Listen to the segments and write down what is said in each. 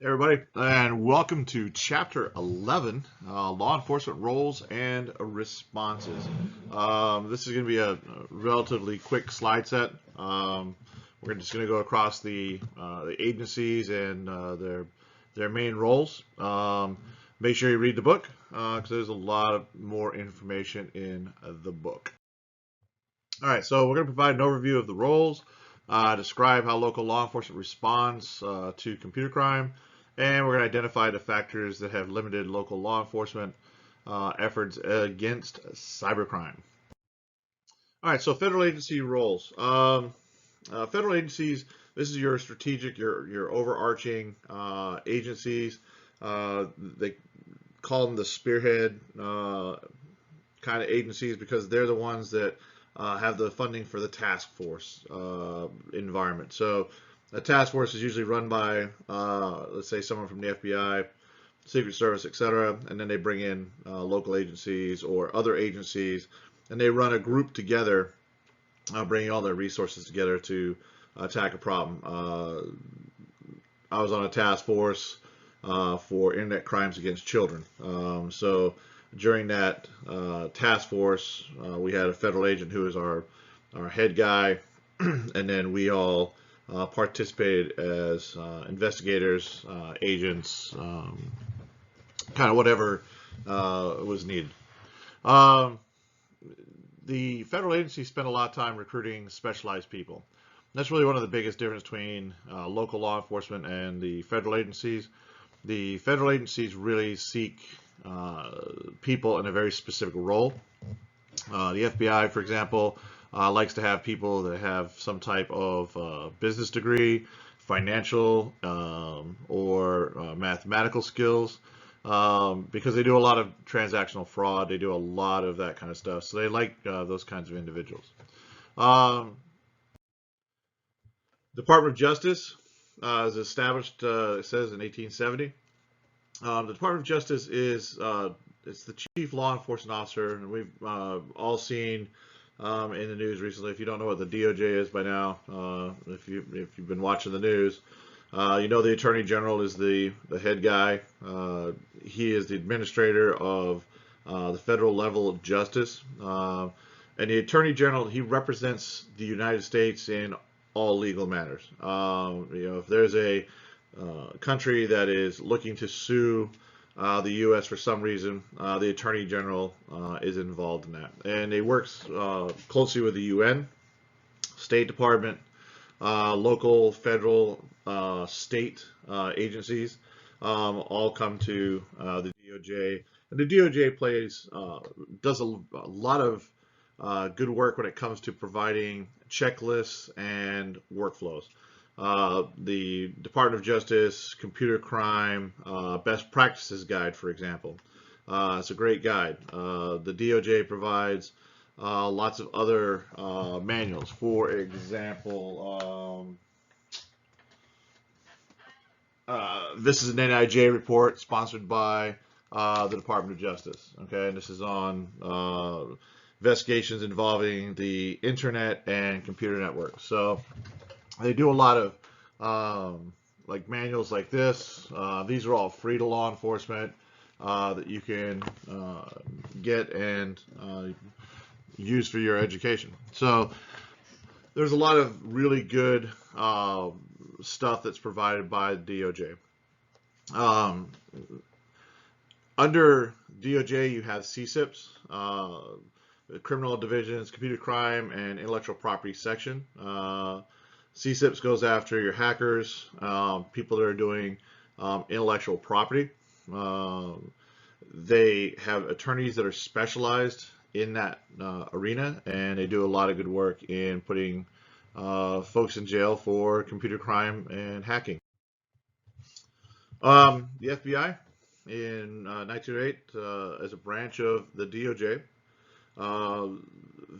Hey everybody, and welcome to Chapter 11, Law Enforcement Roles and Responses. This is going to be a relatively quick slide set. We're just going to go across the agencies and their main roles. Make sure you read the book because there's a lot of more information in the book. All right, so we're going to provide an overview of the roles, describe how local law enforcement responds to computer crime, and we're going to identify the factors that have limited local law enforcement efforts against cybercrime. All right, so federal agency roles. Federal agencies, this is your strategic, your overarching agencies. They call them the spearhead kind of agencies because they're the ones that have the funding for the task force environment. So a task force is usually run by, let's say, someone from the FBI, Secret Service, etc., and then they bring in local agencies or other agencies, and they run a group together, bringing all their resources together to attack a problem. I was on a task force for internet crimes against children. So during that task force, we had a federal agent who was our head guy, and then we all participated as investigators, agents, kind of whatever was needed. The federal agencies spend a lot of time recruiting specialized people. That's really one of the biggest differences between local law enforcement and the federal agencies. The federal agencies really seek people in a very specific role. The FBI, for example, likes to have people that have some type of business degree, financial or mathematical skills, because they do a lot of transactional fraud. They do a lot of that kind of stuff. So they like those kinds of individuals. Department of Justice is established, it says, in 1870. The Department of Justice is it's the chief law enforcement officer, and we've all seen in the news recently. If you don't know what the DOJ is by now, if you've been watching the news, you know the Attorney General is the head guy. He is the administrator of the federal level of justice, and the Attorney General, he represents the United States in all legal matters. If there's a country that is looking to sue the U.S. for some reason, the Attorney General is involved in that. And he works closely with the UN, State Department, local, federal, state agencies, all come to the DOJ. And the DOJ does a lot of good work when it comes to providing checklists and workflows. The Department of Justice Computer Crime Best Practices Guide, for example. It's a great guide. The DOJ provides lots of other manuals. For example, this is an NIJ report sponsored by the Department of Justice. Okay, and this is on investigations involving the internet and computer networks. So they do a lot of like manuals like this. These are all free to law enforcement that you can get and use for your education. So there's a lot of really good stuff that's provided by the DOJ. Under DOJ, you have CCCTs, Criminal Divisions, Computer Crime, and Intellectual Property Section. CCCTs goes after your hackers, people that are doing intellectual property. They have attorneys that are specialized in that arena, and they do a lot of good work in putting folks in jail for computer crime and hacking. The FBI in 1908, as a branch of the DOJ,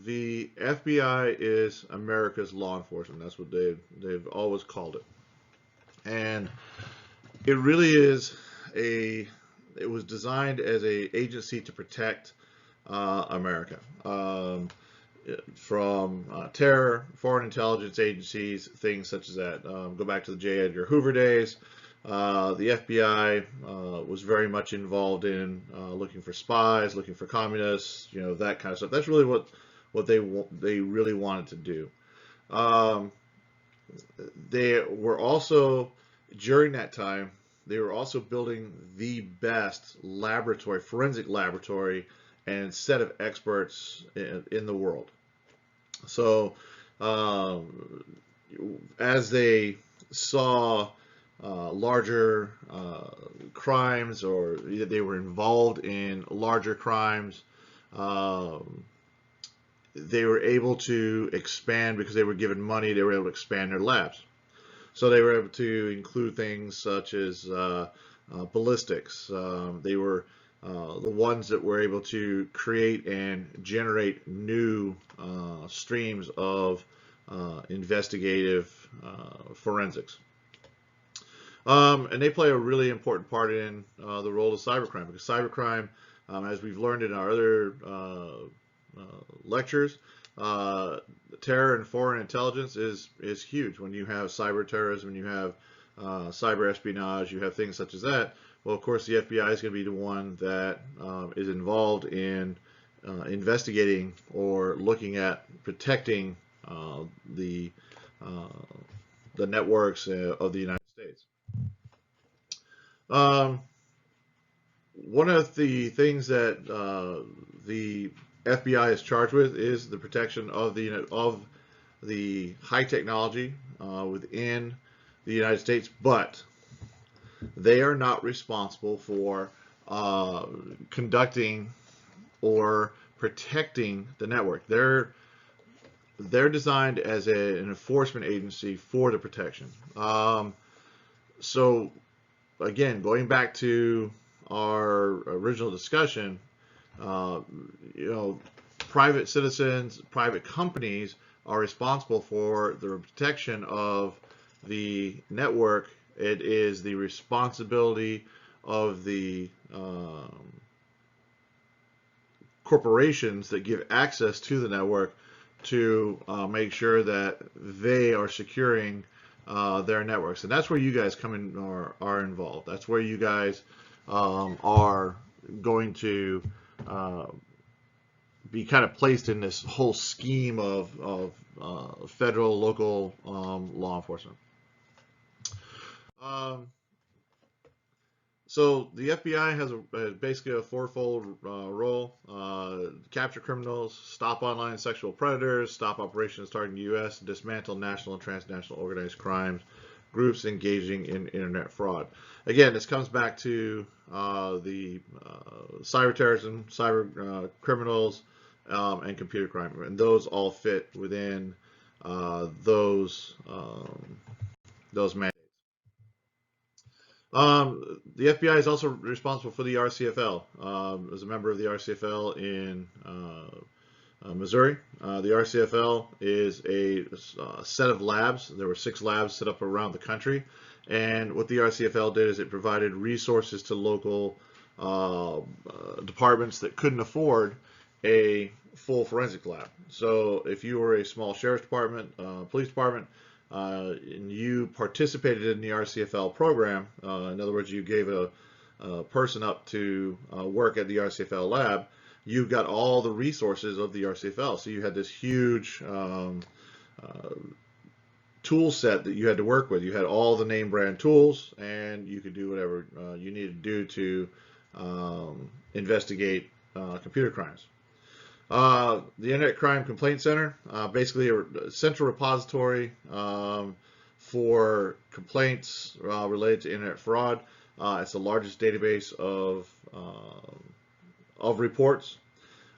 the FBI is America's law enforcement. That's what they've always called it. And it really is it was designed as a agency to protect America from terror, foreign intelligence agencies, things such as that. Go back to the J. Edgar Hoover days. The FBI was very much involved in looking for spies, looking for communists, that kind of stuff. That's really what they really wanted to do. Um, they were also during that time they were also building the best laboratory, forensic laboratory, and set of experts in the world. So um, as they saw larger crimes, or they were involved in larger crimes, um, they were able to expand because they were given money. They were able to expand their labs. So they were able to include things such as ballistics. They were the ones that were able to create and generate new streams of investigative forensics. And they play a really important part in the role of cybercrime, because cybercrime, as we've learned in our other lectures, terror and foreign intelligence is huge. When you have cyber terrorism, when you have cyber espionage, you have things such as that. Well, of course, the FBI is going to be the one that is involved in investigating or looking at protecting the uh, the networks of the United States. Um, One of the things that the FBI is charged with is the protection of the high technology within the United States, but they are not responsible for uh, conducting or protecting the network. They're designed as an enforcement agency for the protection. So again, going back to our original discussion, uh, you know, private citizens, private companies are responsible for the protection of the network. It is the responsibility of the corporations that give access to the network to make sure that they are securing their networks. And that's where you guys come in or are involved. That's where you guys are going to uh, be kind of placed in this whole scheme of federal, local law enforcement. Um, So the FBI has basically a fourfold role: capture criminals, stop online sexual predators, stop operations targeting the U.S., dismantle national and transnational organized crimes, groups engaging in internet fraud. Again, this comes back to the cyber terrorism, cyber criminals, and computer crime, and those all fit within those mandates. The FBI is also responsible for the RCFL. As a member of the RCFL in Missouri, the RCFL is a set of labs. There were 6 labs set up around the country, and what the RCFL did is it provided resources to local departments that couldn't afford a full forensic lab. So if you were a small sheriff's department, police department, and you participated in the RCFL program, in other words, you gave a person up to work at the RCFL lab, you got all the resources of the RCFL. So you had this huge tool set that you had to work with. You had all the name brand tools, and you could do whatever you needed to do to investigate computer crimes. The Internet Crime Complaint Center, basically a central repository for complaints related to internet fraud. It's the largest database of reports.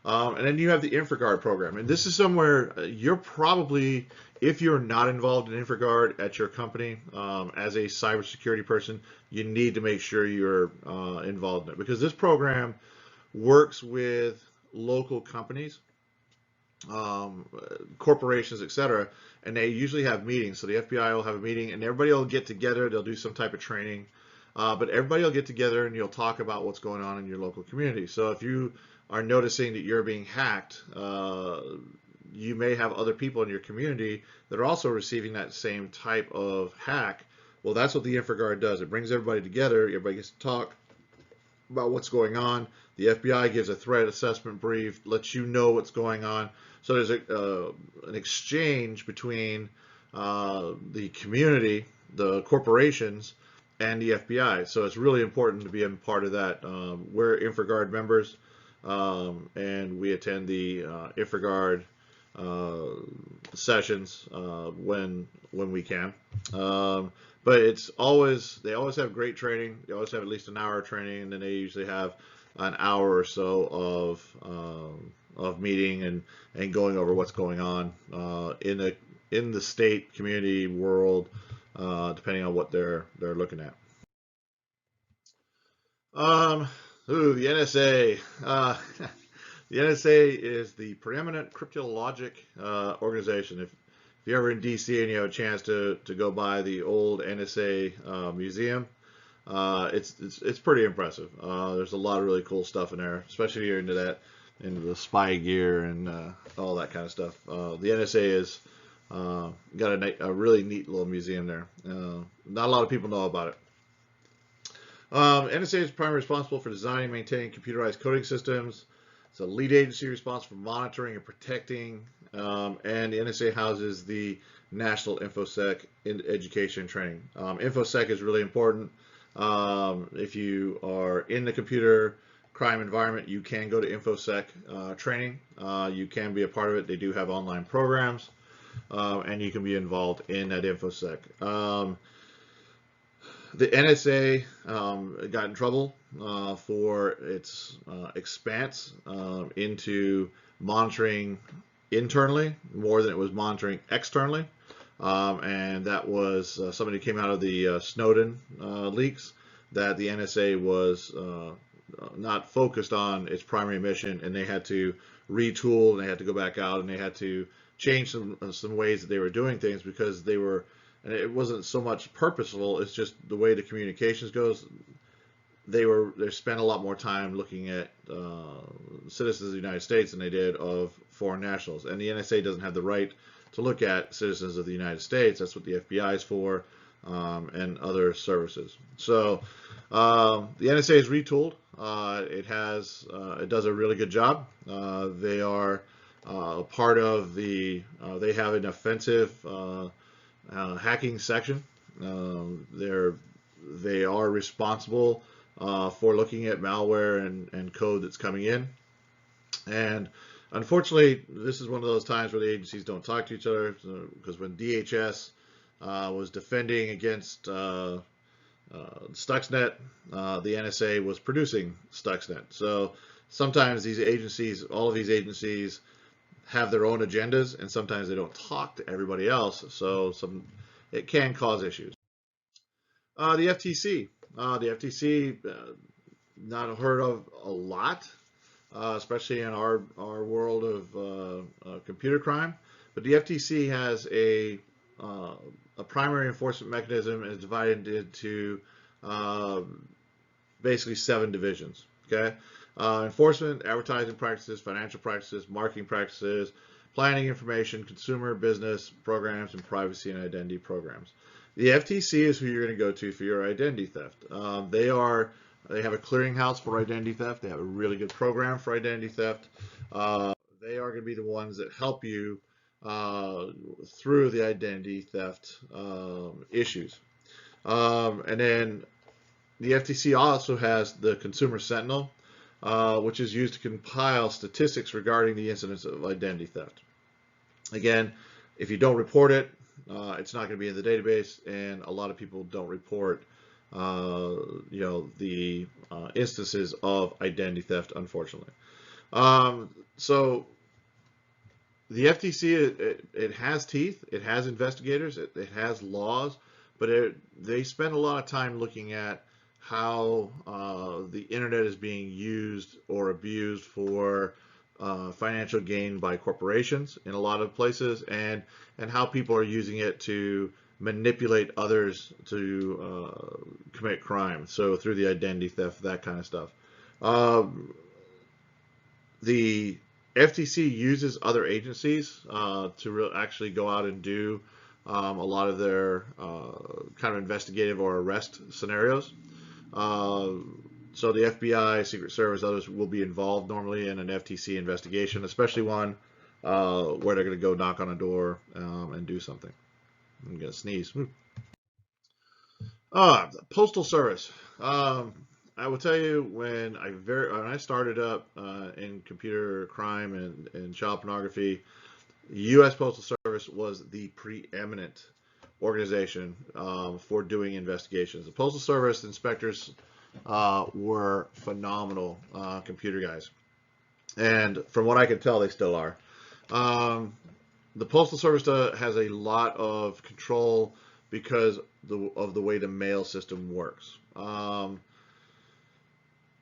And then you have the InfraGard program. And this is somewhere you're probably, if you're not involved in InfraGard at your company as a cybersecurity person, you need to make sure you're involved in it, because this program works with local companies, corporations, etc., and they usually have meetings. So the FBI will have a meeting, and everybody will get together. They'll do some type of training, but everybody will get together, and you'll talk about what's going on in your local community. So if you are noticing that you're being hacked, you may have other people in your community that are also receiving that same type of hack. Well, that's what the InfraGard does. It brings everybody together. Everybody gets to talk about what's going on. The FBI gives a threat assessment brief, lets you know what's going on. So there's an exchange between the community, the corporations, and the FBI. So it's really important to be a part of that. We're InfraGard members, and we attend the InfraGard sessions when we can. But they always have great training. They always have at least an hour of training, and then they usually have an hour or so of meeting and going over what's going on in the state, community, world, depending on what they're looking at. The NSA. The NSA is the preeminent cryptologic organization. If you're ever in DC and you have a chance to go by the old NSA museum, it's pretty impressive. There's a lot of really cool stuff in there, especially if you're into the spy gear and all that kind of stuff. The NSA is got a really neat little museum there. Not a lot of people know about it. NSA is primarily responsible for designing and maintaining computerized coding systems. It's a lead agency responsible for monitoring and protecting, and the NSA houses the National InfoSec in education and training. InfoSec is really important. If you are in the computer crime environment, you can go to InfoSec training. You can be a part of it. They do have online programs, and you can be involved in that InfoSec. The NSA got in trouble for its expanse into monitoring internally more than it was monitoring externally. And that was somebody who came out of the Snowden leaks, that the NSA was not focused on its primary mission, and they had to retool, and they had to go back out, and they had to change some ways that they were doing things, because they were, and it wasn't so much purposeful, it's just the way the communications goes. They spent a lot more time looking at citizens of the United States than they did of foreign nationals. And the NSA doesn't have the right to look at citizens of the United States. That's what the FBI is for, and other services. So the NSA is retooled. It does a really good job. They are part of they have an offensive hacking section. They are responsible for looking at malware and code that's coming in. And unfortunately, this is one of those times where the agencies don't talk to each other, because when DHS was defending against Stuxnet, the NSA was producing Stuxnet. So sometimes all of these agencies have their own agendas, and sometimes they don't talk to everybody else, so it can cause issues. The FTC. The FTC, not heard of a lot, especially in our world of computer crime. But the FTC has a primary enforcement mechanism, and is divided into basically 7 divisions. Okay, enforcement, advertising practices, financial practices, marketing practices, planning information, consumer business programs, and privacy and identity programs. The FTC is who you're going to go to for your identity theft. They have a clearinghouse for identity theft. They have a really good program for identity theft. They are going to be the ones that help you through the identity theft issues. And then the FTC also has the Consumer Sentinel, which is used to compile statistics regarding the incidence of identity theft. Again, if you don't report it, it's not going to be in the database, and a lot of people don't report, the instances of identity theft, unfortunately. So the FTC, it has teeth, it has investigators, it has laws, but they spend a lot of time looking at how the internet is being used or abused for financial gain by corporations in a lot of places, and how people are using it to manipulate others to commit crime. So through the identity theft, that kind of stuff. The FTC uses other agencies to actually go out and do a lot of their kind of investigative or arrest scenarios. So the FBI, Secret Service, others will be involved normally in an FTC investigation, especially one where they're going to go knock on a door and do something. I'm going to sneeze. Postal Service. I will tell you, when I started up in computer crime and child pornography, U.S. Postal Service was the preeminent organization for doing investigations. The Postal Service inspectors were phenomenal computer guys, and from what I can tell, they still are. The Postal Service has a lot of control because of the way the mail system works.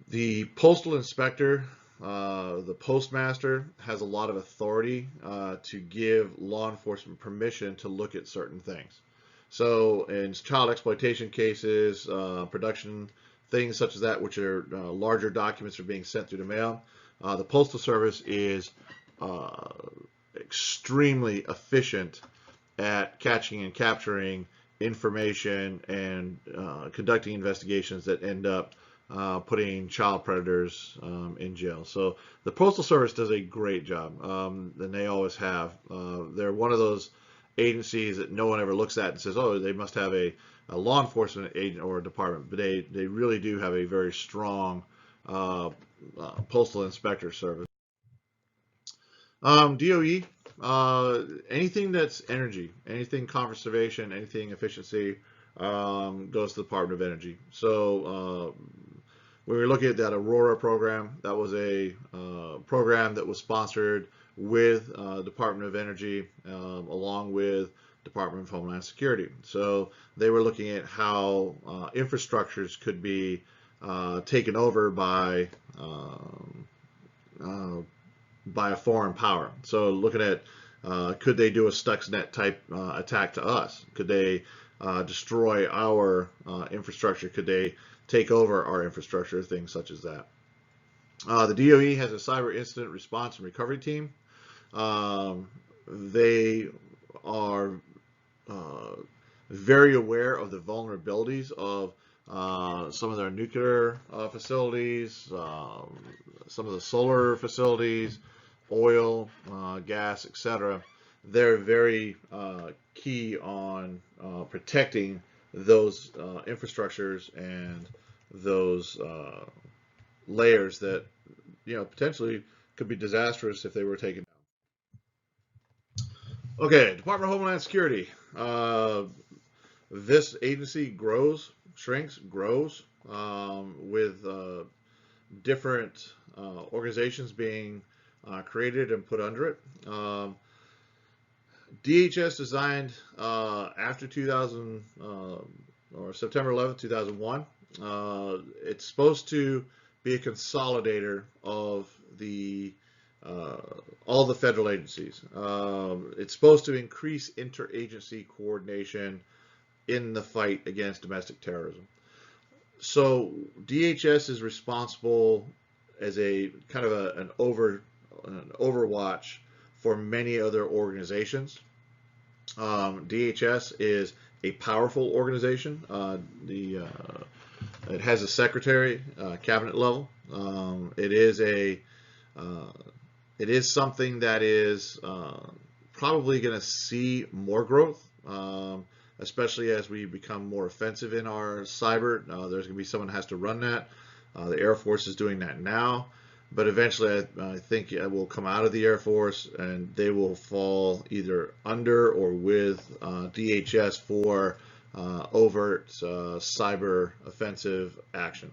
The postal inspector, the postmaster, has a lot of authority to give law enforcement permission to look at certain things. So in child exploitation cases, production things such as that, which are larger documents are being sent through the mail, the Postal Service is extremely efficient at catching and capturing information and conducting investigations that end up putting child predators in jail. So the Postal Service does a great job, and they always have. They're one of those agencies that no one ever looks at and says, oh, they must have a law enforcement agent or a department, but they really do have a very strong postal inspector service. DOE, anything that's energy, anything conservation, anything efficiency goes to the Department of Energy. So when we were looking at that Aurora program, that was a program that was sponsored with Department of Energy along with Department of Homeland Security. So they were looking at how infrastructures could be taken over by a foreign power. So looking at could they do a Stuxnet type attack to us? Could they destroy our infrastructure? Could they take over our infrastructure? Things such as that. The DOE has a cyber incident response and recovery team. They are very aware of the vulnerabilities of some of their nuclear facilities, some of the solar facilities, oil, gas, etc. They're very key on protecting those infrastructures and those layers that potentially could be disastrous if they were taken down. Okay, Department of Homeland Security. This agency grows, shrinks, grows with different organizations being created and put under it. DHS designed after 2000 or September 11th, 2001. It's supposed to be a consolidator of the all the federal agencies. It's supposed to increase interagency coordination in the fight against domestic terrorism. So DHS is responsible as a kind of an overwatch for many other organizations. DHS is a powerful organization. It has a secretary, cabinet level. It is something that is probably going to see more growth, especially as we become more offensive in our cyber. There's going to be someone who has to run that. The Air Force is doing that now, but eventually I think it will come out of the Air Force and they will fall either under or with DHS for overt cyber offensive action.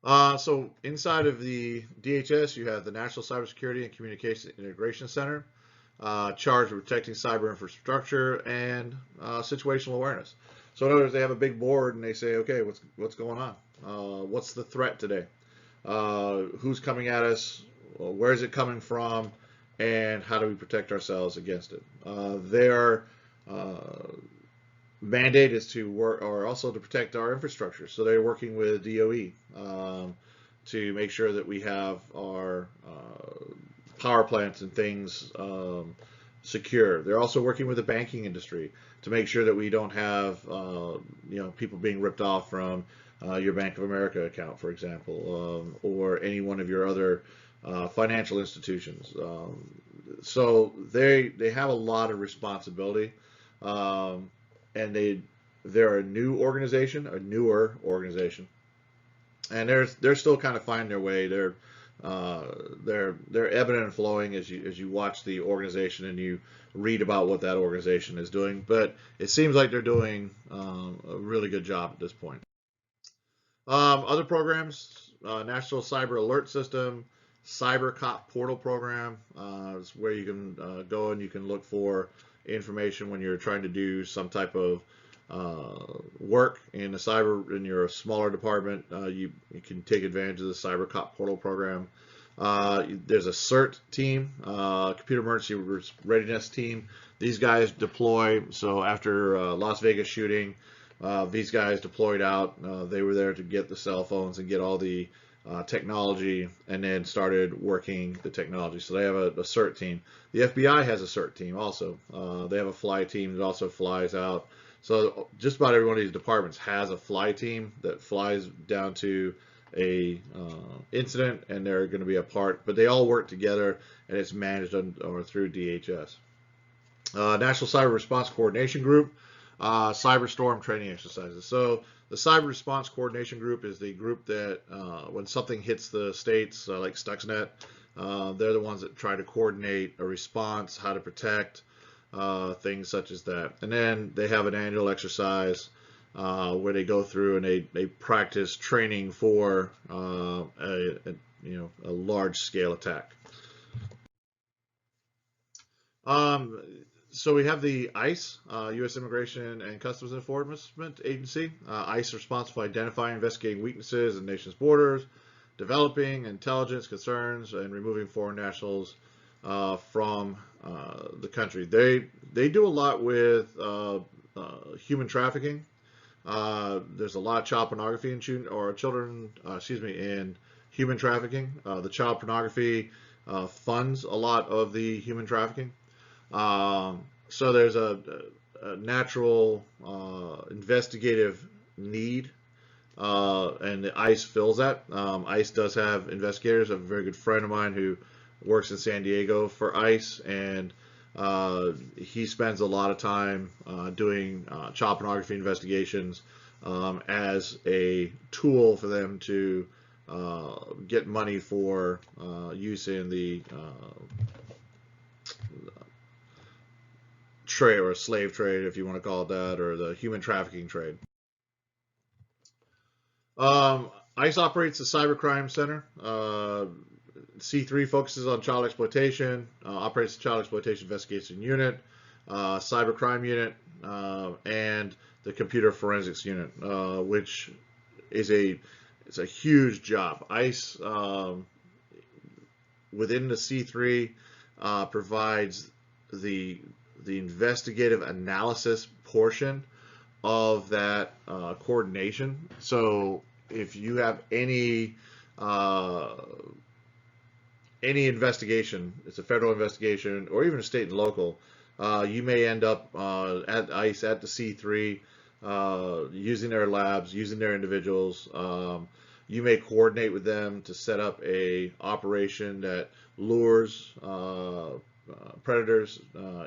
So inside of the DHS, you have the National Cybersecurity and Communications Integration Center, charged with protecting cyber infrastructure and situational awareness. So in other words, they have a big board and they say, okay, what's going on? What's the threat today? Who's coming at us? Where is it coming from? And how do we protect ourselves against it? Their mandate is to work, or also to protect our infrastructure. So they're working with DOE to make sure that we have our power plants and things secure. They're also working with the banking industry to make sure that we don't have people being ripped off from your Bank of America account, for example, or any one of your other financial institutions. So they have a lot of responsibility, and they're a newer organization, and they're still kind of finding their way. They're evident and flowing as you watch the organization and you read about what that organization is doing. But it seems like they're doing a really good job at this point. Other programs, National Cyber Alert System, Cyber Cop Portal Program is where you can go and you can look for information when you're trying to do some type of work in your smaller department. You can take advantage of the Cyber Cop Portal Program. There's a CERT team, Computer Emergency Readiness Team. These guys deploy. So after Las Vegas shooting, these guys deployed out. They were there to get the cell phones and get all the technology, and then started working the technology. So they have a CERT team. The FBI has a CERT team also. They have a fly team that also flies out. So just about every one of these departments has a fly team that flies down to a incident, and they're going to be a part, but they all work together, and it's managed or through DHS. National Cyber Response Coordination Group, Cyber Storm Training Exercises. So the Cyber Response Coordination Group is the group that when something hits the states, like Stuxnet, they're the ones that try to coordinate a response, how to protect, things such as that. And then they have an annual exercise where they go through and they practice training for a large scale attack. So we have the ICE, U.S. Immigration and Customs Enforcement Agency. ICE is responsible for identifying, investigating weaknesses in the nation's borders, developing intelligence concerns, and removing foreign nationals from the country. They do a lot with human trafficking. There's a lot of child pornography in children, in human trafficking. The child pornography funds a lot of the human trafficking. So there's a natural investigative need, and the ICE fills that. ICE does have investigators. I have a very good friend of mine who works in San Diego for ICE, and he spends a lot of time doing child pornography investigations as a tool for them to get money for use in the trade, or slave trade, if you want to call it that, or the human trafficking trade. ICE operates the Cybercrime Center. C3 focuses on child exploitation, operates the Child Exploitation Investigation Unit, Cybercrime Unit, and the Computer Forensics Unit, which is it's a huge job. ICE within the C3 provides the investigative analysis portion of that coordination. So if you have any investigation, it's a federal investigation or even a state and local, you may end up at ICE, at the C3, using their labs, using their individuals. You may coordinate with them to set up a operation that lures predators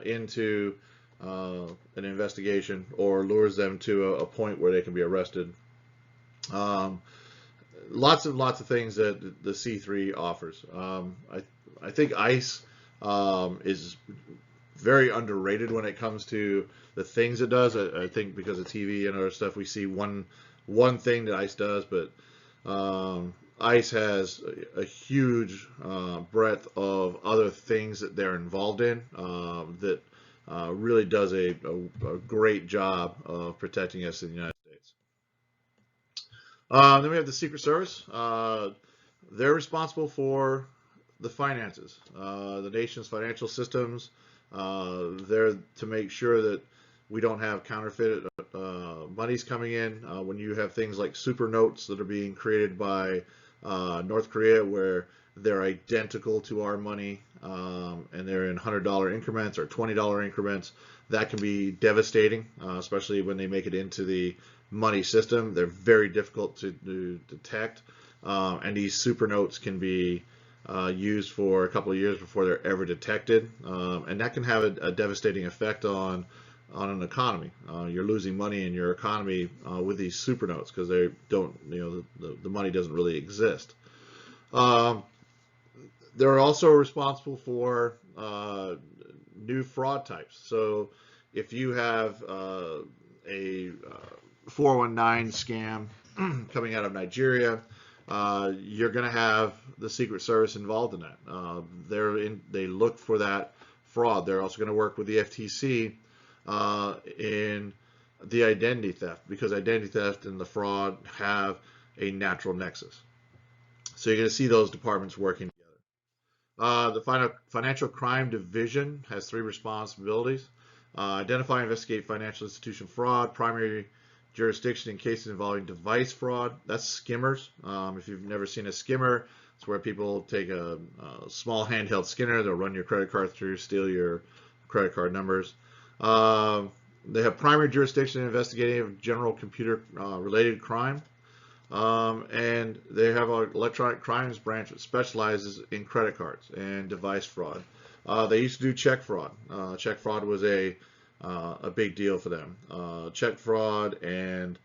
into an investigation, or lures them to a point where they can be arrested. Lots of things that the C3 offers. I think ICE is very underrated when it comes to the things it does. I think because of TV and other stuff, we see one thing that ICE does, but ICE has a huge breadth of other things that they're involved in that really does a great job of protecting us in the United States. Then we have the Secret Service. They're responsible for the finances, the nation's financial systems. They're to make sure that we don't have counterfeit monies coming in. When you have things like super notes that are being created by North Korea, where they're identical to our money, and they're in $100 increments or $20 increments, that can be devastating, especially when they make it into the money system. They're very difficult to detect, and these super notes can be used for a couple of years before they're ever detected, and that can have a devastating effect on an economy. You're losing money in your economy with these super notes because they don't, the money doesn't really exist. They're also responsible for new fraud types. So if you have a 419 scam coming out of Nigeria, you're going to have the Secret Service involved in that. They look for that fraud. They're also going to work with the FTC in the identity theft, because identity theft and the fraud have a natural nexus. So you're going to see those departments working together. The Financial Crime Division has 3 responsibilities: identify and investigate financial institution fraud, primary jurisdiction in cases involving device fraud. That's skimmers. If you've never seen a skimmer, it's where people take a small handheld scanner. They'll run your credit card through, steal your credit card numbers. They have primary jurisdiction in investigating general computer related crime. And they have an electronic crimes branch that specializes in credit cards and device fraud. They used to do check fraud. Check fraud was a big deal for them. Check fraud and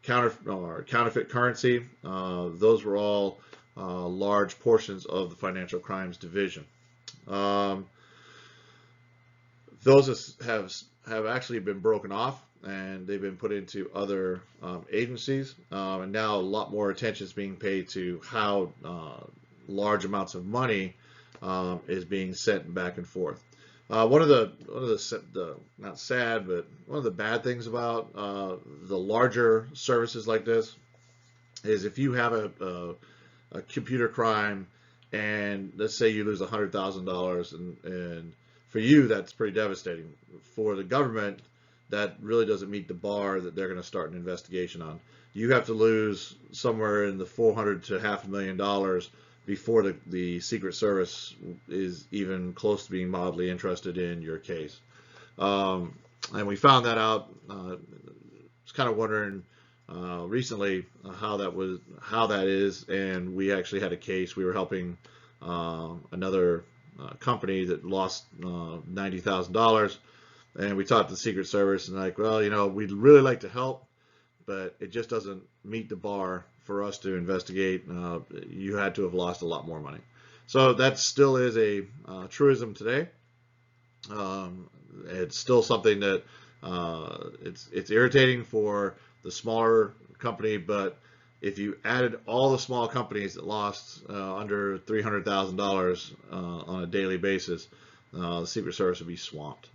counterfeit currency, those were all large portions of the Financial Crimes Division. Those have actually been broken off, and they've been put into other agencies, and now a lot more attention is being paid to how large amounts of money is being sent back and forth. One of the not sad, but one of the bad things about the larger services like this is if you have a computer crime, and let's say you lose $100,000, and for you that's pretty devastating. For the government, that really doesn't meet the bar that they're going to start an investigation on. You have to lose somewhere in the $400,000 to $500,000 before the Secret Service is even close to being mildly interested in your case. And we found that out. I was kind of wondering recently how that is, and we actually had a case. We were helping another company that lost $90,000, and we talked to the Secret Service, and like, well, we'd really like to help, but it just doesn't meet the bar for us to investigate. You had to have lost a lot more money. So that still is a truism today. It's still something that it's irritating for the smaller company, but if you added all the small companies that lost under $300,000 on a daily basis, the Secret Service would be swamped.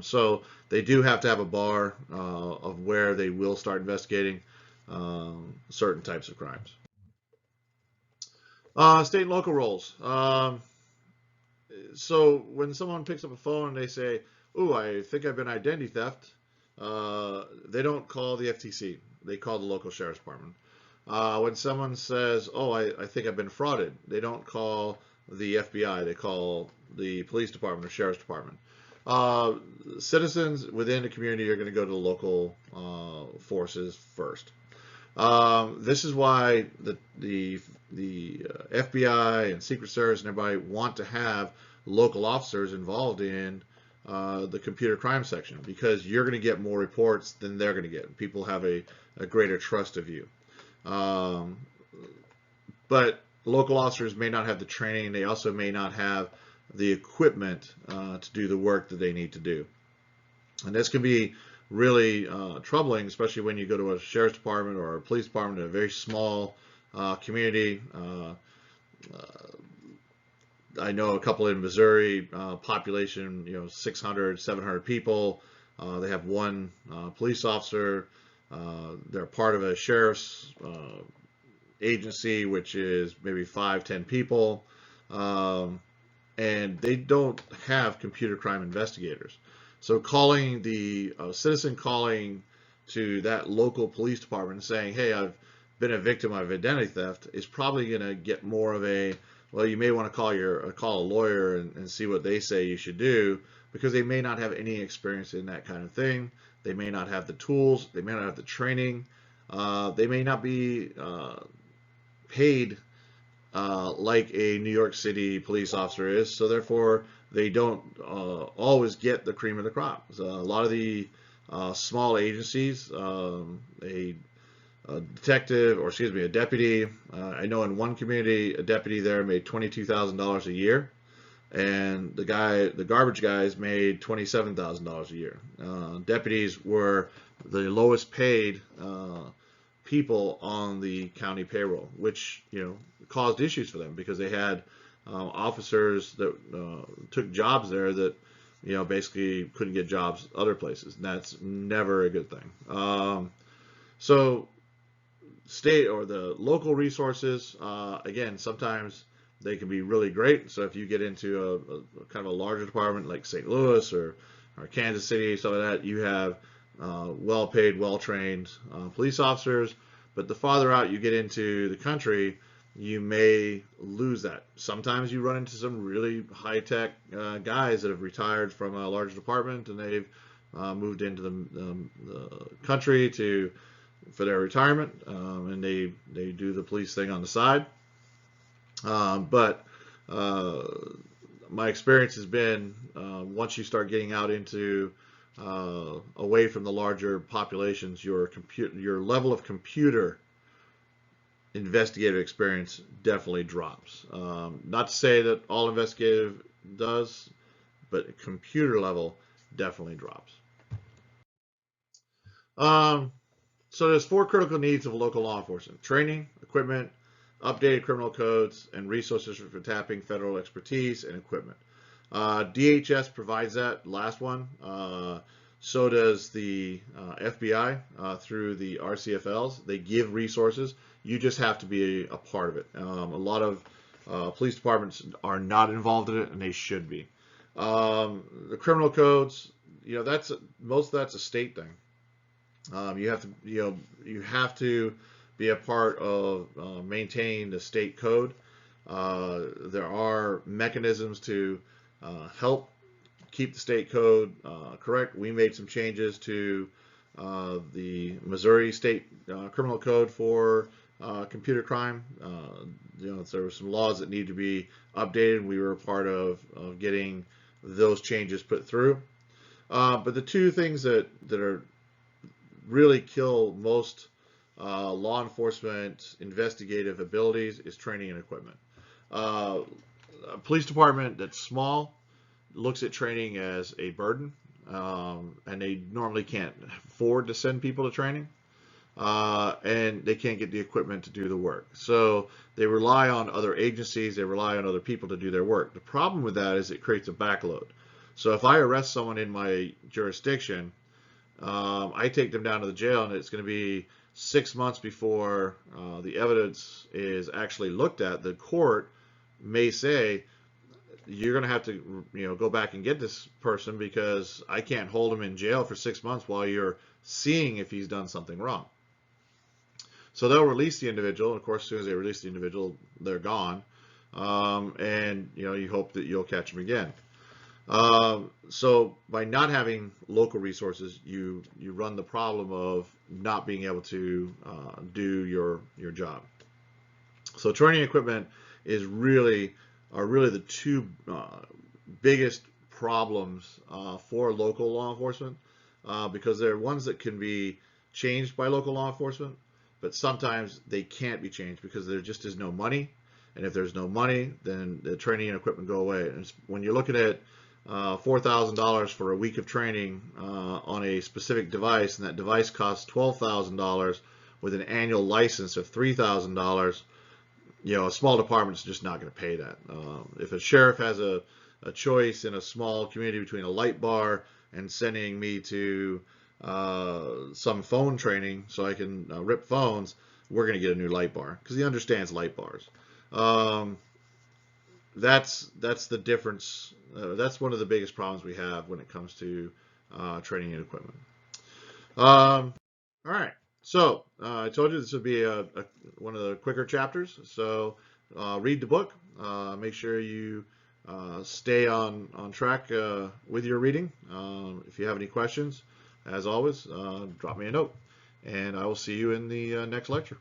So they do have to have a bar of where they will start investigating certain types of crimes. State and local roles. So when someone picks up a phone and they say, "Oh, I think I've been identity theft," they don't call the FTC. They call the local sheriff's department. When someone says, "Oh, I think I've been frauded," they don't call the FBI. They call the police department or sheriff's department. Citizens within the community are going to go to the local forces first. This is why the FBI and Secret Service and everybody want to have local officers involved in the computer crime section, because you're going to get more reports than they're going to get. People have a greater trust of you. But local officers may not have the training. They also may not have the equipment to do the work that they need to do. And this can be really troubling, especially when you go to a sheriff's department or a police department in a very small community. I know a couple in Missouri, population, 600, 700 people. They have one police officer. They're part of a sheriff's agency, which is maybe 5, 10 people. And they don't have computer crime investigators. So citizen calling to that local police department and saying, "Hey, I've been a victim of identity theft is probably going to get more of a, well, you may want to call a lawyer and see what they say you should do, because they may not have any experience in that kind of thing. They may not have the tools. They may not have the training. They may not be paid like a New York City police officer is, so therefore they don't always get the cream of the crop. So a lot of the small agencies, a detective, or excuse me, a deputy. I know in one community, a deputy there made $22,000 a year, and the garbage guys made $27,000 a year. Deputies were the lowest paid people on the county payroll, which caused issues for them, because they had officers that took jobs there that basically couldn't get jobs other places, and that's never a good thing. So state or the local resources, again, sometimes they can be really great. So if you get into a kind of a larger department like St. Louis or Kansas City, something like that, you have well-paid, well-trained police officers. But the farther out you get into the country, you may lose that. Sometimes you run into some really high-tech guys that have retired from a larger department, and they've moved into the country for their retirement, and they do the police thing on the side. But my experience has been, once you start getting out into away from the larger populations, your level of computer investigative experience definitely drops. Not to say that all investigative does, but computer level definitely drops. So there's 4 critical needs of local law enforcement: training, equipment, updated criminal codes, and resources for tapping federal expertise and equipment. DHS provides that last one. So does the FBI through the RCFLs. They give resources. You just have to be a part of it. A lot of police departments are not involved in it, and they should be. The criminal codes, most of that's a state thing. You have to be a part of maintaining the state code. There are mechanisms to help keep the state code correct. We made some changes to the Missouri state criminal code for computer crime. There were some laws that need to be updated. We were a part of getting those changes put through. But the two things that are really kill most law enforcement investigative abilities is training and equipment. A police department that's small looks at training as a burden, and they normally can't afford to send people to training, and they can't get the equipment to do the work. So they rely on other agencies, they rely on other people to do their work. The problem with that is it creates a backload. So if I arrest someone in my jurisdiction, I take them down to the jail, and it's going to be 6 months before the evidence is actually looked at. The court may say, you're going to have to go back and get this person, because I can't hold him in jail for 6 months while you're seeing if he's done something wrong. So they'll release the individual. Of course, as soon as they release the individual, they're gone, and you hope that you'll catch them again. So by not having local resources, you run the problem of not being able to do your job. So training equipment are really the two biggest problems for local law enforcement, because they're ones that can be changed by local law enforcement, but sometimes they can't be changed because there just is no money. And if there's no money, then the training and equipment go away. And when you're looking at $4,000 for a week of training on a specific device, and that device costs $12,000 with an annual license of $3,000, a small department is just not going to pay that. If a sheriff has a choice in a small community between a light bar and sending me to some phone training so I can rip phones, we're going to get a new light bar, because he understands light bars. That's the difference. That's one of the biggest problems we have when it comes to training and equipment. All right. So I told you this would be one of the quicker chapters. So read the book. Make sure you stay on track with your reading. If you have any questions, as always, drop me a note. And I will see you in the next lecture.